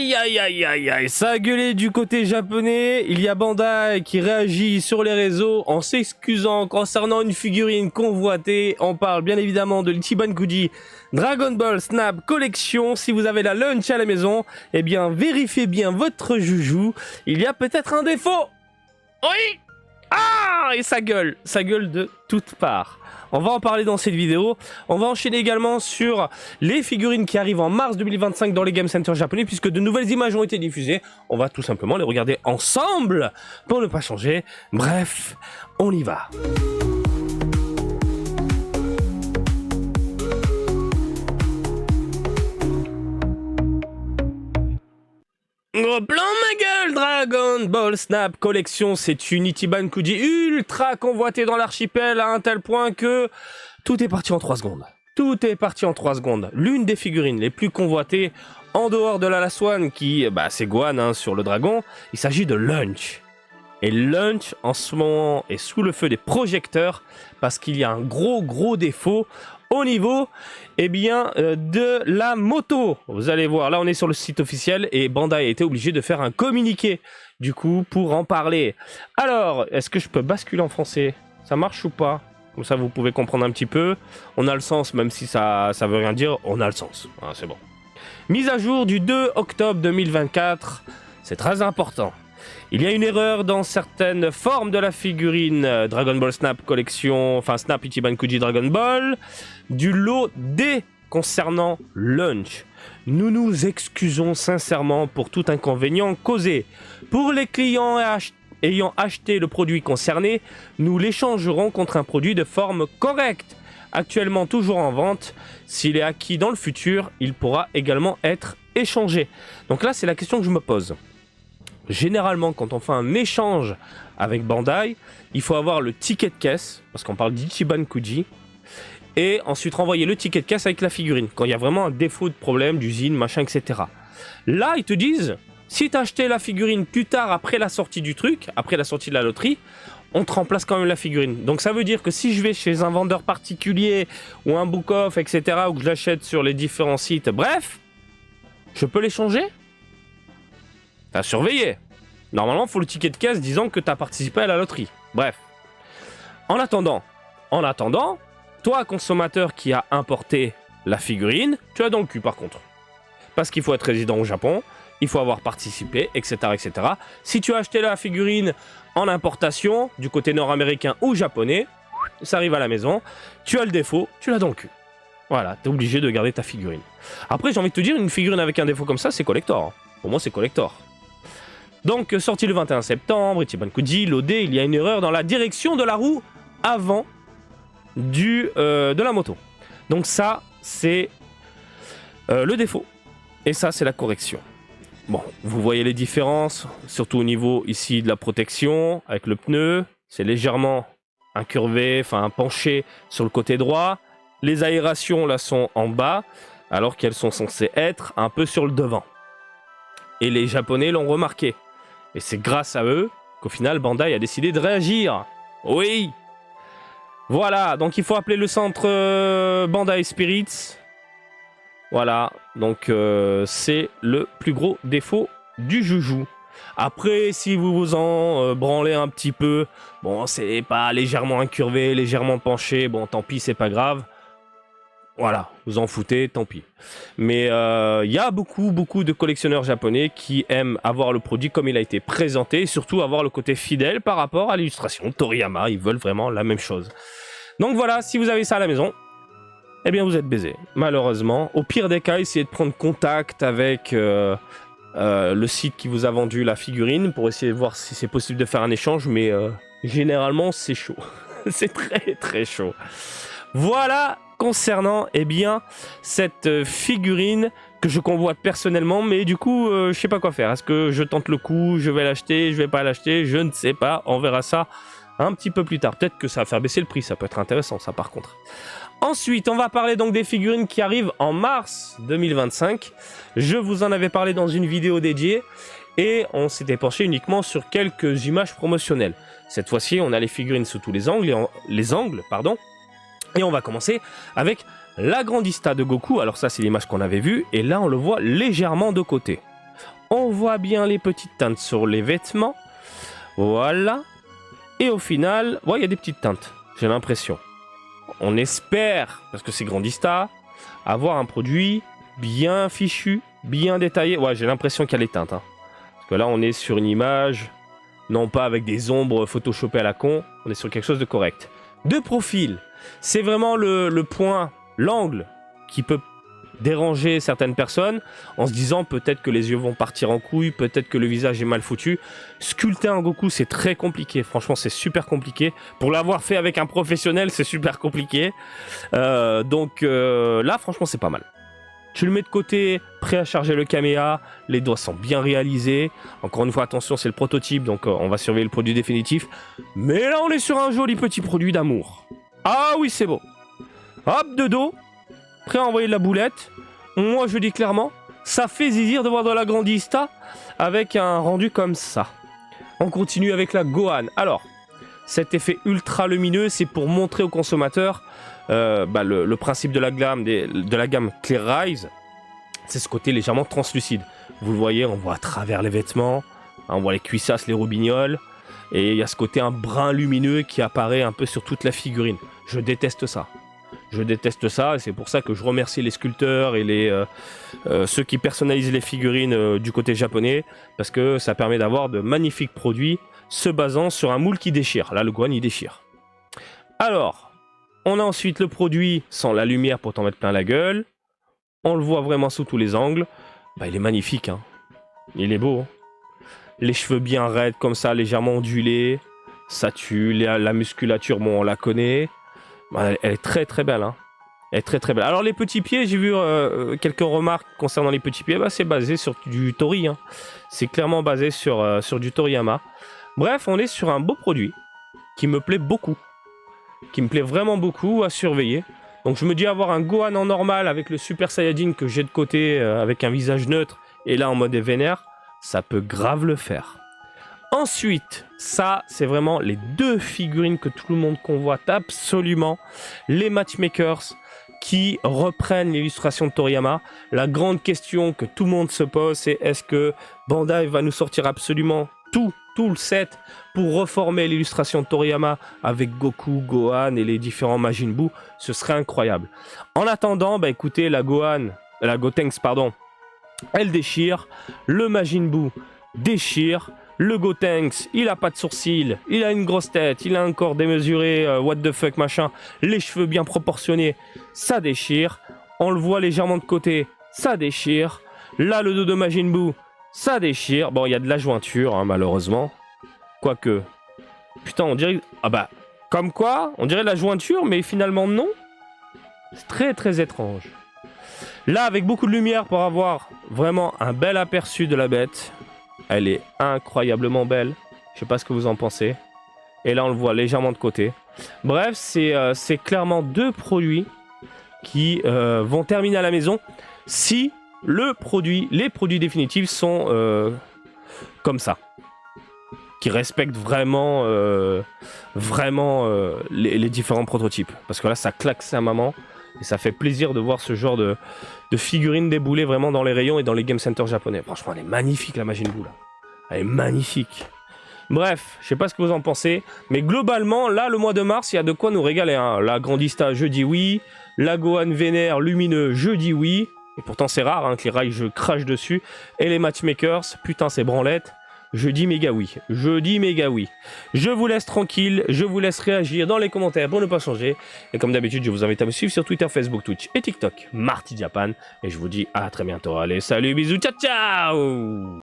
Aïe aïe aïe aïe aïe, ça a gueulé du côté japonais, il y a Bandai qui réagit sur les réseaux en s'excusant concernant une figurine convoitée. On parle bien évidemment de l'Ichiban Kuji Dragon Ball Snap Collection. Si vous avez la lunch à la maison, eh bien vérifiez bien votre joujou, il y a peut-être un défaut. Oui. Ah, et ça gueule de toutes parts. On va en parler dans cette vidéo. On va enchaîner également sur les figurines qui arrivent en mars 2025 dans les Game Center japonais, puisque de nouvelles images ont été diffusées. On va tout simplement les regarder ensemble pour ne pas changer. Bref, on y va. Gros plan ma gueule, Dragon Ball Snap Collection, c'est une Ichiban Kuji ultra convoitée dans l'archipel à un tel point que tout est parti en 3 secondes. Tout est parti en 3 secondes. L'une des figurines les plus convoitées en dehors de la Last One qui, c'est Gohan hein, sur le dragon, il s'agit de Lunch. Et Lunch en ce moment est sous le feu des projecteurs parce qu'il y a un gros défaut au niveau de la moto. Vous allez voir, là on est sur le site officiel et Bandai a été obligé de faire un communiqué du coup pour en parler. Alors, est-ce que je peux basculer en français? Ça marche ou pas? Comme ça vous pouvez comprendre un petit peu. On a le sens, même si ça veut rien dire, on a le sens. Ah, c'est bon. Mise à jour du 2 octobre 2024, c'est très important. Il y a une erreur dans certaines formes de la figurine Dragon Ball Snap Collection, enfin Snap Ichiban Kuji Dragon Ball, du lot D concernant Lunch. Nous nous excusons sincèrement pour tout inconvénient causé. Pour les clients ayant acheté le produit concerné, nous l'échangerons contre un produit de forme correcte. Actuellement toujours en vente, s'il est acquis dans le futur, il pourra également être échangé. Donc là, c'est la question que je me pose. Généralement, quand on fait un échange avec Bandai, il faut avoir le ticket de caisse, parce qu'on parle d'Ichiban Kuji, et ensuite renvoyer le ticket de caisse avec la figurine, quand il y a vraiment un défaut de problème d'usine, machin, etc. Là, ils te disent, si tu as acheté la figurine plus tard, après la sortie du truc, après la sortie de la loterie, on te remplace quand même la figurine. Donc ça veut dire que si je vais chez un vendeur particulier, ou un book-off, etc., ou que je l'achète sur les différents sites, bref, je peux l'échanger ? T'as surveillé. Normalement, il faut le ticket de caisse disant que tu as participé à la loterie. Bref. En attendant, toi, consommateur qui a importé la figurine, tu as dans le cul par contre. Parce qu'il faut être résident au Japon, il faut avoir participé, etc., etc. Si tu as acheté la figurine en importation, du côté nord-américain ou japonais, ça arrive à la maison, tu as le défaut, tu l'as dans le cul. Voilà, tu es obligé de garder ta figurine. Après, j'ai envie de te dire, une figurine avec un défaut comme ça, c'est collector. Pour moi, c'est collector. Donc, sorti le 21 septembre, Ichiban Kuji, loadé, il y a une erreur dans la direction de la roue avant de la moto. Donc ça, c'est le défaut. Et ça, c'est la correction. Bon, vous voyez les différences, surtout au niveau ici de la protection, avec le pneu. C'est légèrement incurvé, enfin penché sur le côté droit. Les aérations, là, sont en bas, alors qu'elles sont censées être un peu sur le devant. Et les Japonais l'ont remarqué. Et c'est grâce à eux qu'au final, Bandai a décidé de réagir. Oui. Voilà, donc il faut appeler le centre Bandai Spirits. Voilà, donc c'est le plus gros défaut du joujou. Après, si vous vous en branlez un petit peu, bon, c'est pas légèrement incurvé, légèrement penché, bon, tant pis, c'est pas grave. Voilà, vous en foutez, tant pis. Mais il y a beaucoup de collectionneurs japonais qui aiment avoir le produit comme il a été présenté, et surtout avoir le côté fidèle par rapport à l'illustration. Toriyama, ils veulent vraiment la même chose. Donc voilà, si vous avez ça à la maison, eh bien vous êtes baisé. Malheureusement, au pire des cas, essayez de prendre contact avec le site qui vous a vendu la figurine pour essayer de voir si c'est possible de faire un échange, mais généralement c'est chaud. C'est très chaud. Voilà concernant cette figurine que je convoite personnellement, mais du coup je sais pas quoi faire. Est-ce que je tente le coup, je vais l'acheter, je vais pas l'acheter, je ne sais pas, on verra ça un petit peu plus tard. Peut-être que ça va faire baisser le prix, ça peut être intéressant ça par contre. Ensuite, on va parler donc des figurines qui arrivent en mars 2025. Je vous en avais parlé dans une vidéo dédiée et on s'était penché uniquement sur quelques images promotionnelles. Cette fois-ci, on a les figurines sous tous les angles, et on va commencer avec la Grandista de Goku. Alors ça, c'est l'image qu'on avait vue, et là, on le voit légèrement de côté. On voit bien les petites teintes sur les vêtements. Voilà. Et au final, il y a des petites teintes, j'ai l'impression. On espère, parce que c'est Grandista, avoir un produit bien fichu, bien détaillé. Ouais, j'ai l'impression qu'il y a les teintes. Hein. Parce que là, on est sur une image, non pas avec des ombres photoshopées à la con, on est sur quelque chose de correct. De profil, c'est vraiment le point, l'angle qui peut déranger certaines personnes en se disant peut-être que les yeux vont partir en couille, peut-être que le visage est mal foutu. Sculpter un Goku, c'est très compliqué. Franchement, c'est super compliqué. Pour l'avoir fait avec un professionnel, c'est super compliqué. Donc là, franchement, c'est pas mal. Tu le mets de côté, prêt à charger le caméa. Les doigts sont bien réalisés. Encore une fois, attention, c'est le prototype, donc on va surveiller le produit définitif. Mais là, on est sur un joli petit produit d'amour. Ah oui, c'est beau. Hop, de dos. Prêt à envoyer de la boulette. Moi, je dis clairement, ça fait zizir de voir de la Grandista avec un rendu comme ça. On continue avec la Gohan. Alors, cet effet ultra lumineux, c'est pour montrer au consommateur le principe de la gamme Clear Rise. C'est ce côté légèrement translucide. Vous le voyez, on voit à travers les vêtements, on voit les cuissasses, les roubignoles. Et il y a ce côté un brin lumineux qui apparaît un peu sur toute la figurine. Je déteste ça. Je déteste ça et c'est pour ça que je remercie les sculpteurs et ceux qui personnalisent les figurines du côté japonais parce que ça permet d'avoir de magnifiques produits se basant sur un moule qui déchire. Là, le Gohan, il déchire. Alors, on a ensuite le produit sans la lumière pour t'en mettre plein la gueule. On le voit vraiment sous tous les angles. Il est magnifique. Hein. Il est beau. Hein. Les cheveux bien raides comme ça, légèrement ondulés. Ça tue. La musculature, bon, on la connaît. Elle est très très belle, hein. Elle est très très belle. Alors les petits pieds, j'ai vu quelques remarques concernant les petits pieds. C'est basé sur du Tori, hein. C'est clairement basé sur du Toriyama. Bref, on est sur un beau produit qui me plaît beaucoup. Qui me plaît vraiment beaucoup à surveiller. Donc je me dis avoir un Gohan en normal avec le Super Saiyajin que j'ai de côté avec un visage neutre et là en mode vénère, ça peut grave le faire. Ensuite, ça, c'est vraiment les deux figurines que tout le monde convoite absolument. Les Matchmakers qui reprennent l'illustration de Toriyama. La grande question que tout le monde se pose, c'est est-ce que Bandai va nous sortir absolument tout le set pour reformer l'illustration de Toriyama avec Goku, Gohan et les différents Majin Buu? Ce serait incroyable. En attendant, écoutez, la Gotenks, pardon, elle déchire. Le Majin Buu déchire. Le Gotenks, il a pas de sourcils, il a une grosse tête, il a un corps démesuré, what the fuck machin, les cheveux bien proportionnés, ça déchire. On le voit légèrement de côté, ça déchire. Là, le dos de Majin Buu, ça déchire. Bon, il y a de la jointure, hein, malheureusement. Quoique, putain, on dirait... comme quoi, on dirait de la jointure, mais finalement non. C'est très très étrange. Là, avec beaucoup de lumière pour avoir vraiment un bel aperçu de la bête. Elle est incroyablement belle. Je sais pas ce que vous en pensez. Et là, on le voit légèrement de côté. Bref, c'est clairement deux produits qui vont terminer à la maison si les produits définitifs sont comme ça. Qui respectent vraiment, les différents prototypes. Parce que là, ça claque sa maman. Et ça fait plaisir de voir ce genre de figurines débouler vraiment dans les rayons et dans les game centers japonais. Franchement, elle est magnifique, la Majin Buu, là. Elle est magnifique. Bref, je sais pas ce que vous en pensez. Mais globalement, là, le mois de mars, il y a de quoi nous régaler. Hein. La Grandista, je dis oui. La Gohan Vénère lumineux, je dis oui. Et pourtant, c'est rare hein, que les rails, je crache dessus. Et les Matchmakers, putain, c'est branlette. Je dis méga oui. Je dis méga oui. Je vous laisse tranquille. Je vous laisse réagir dans les commentaires pour ne pas changer. Et comme d'habitude, je vous invite à me suivre sur Twitter, Facebook, Twitch et TikTok. Marty Japan. Et je vous dis à très bientôt. Allez, salut, bisous, ciao, ciao!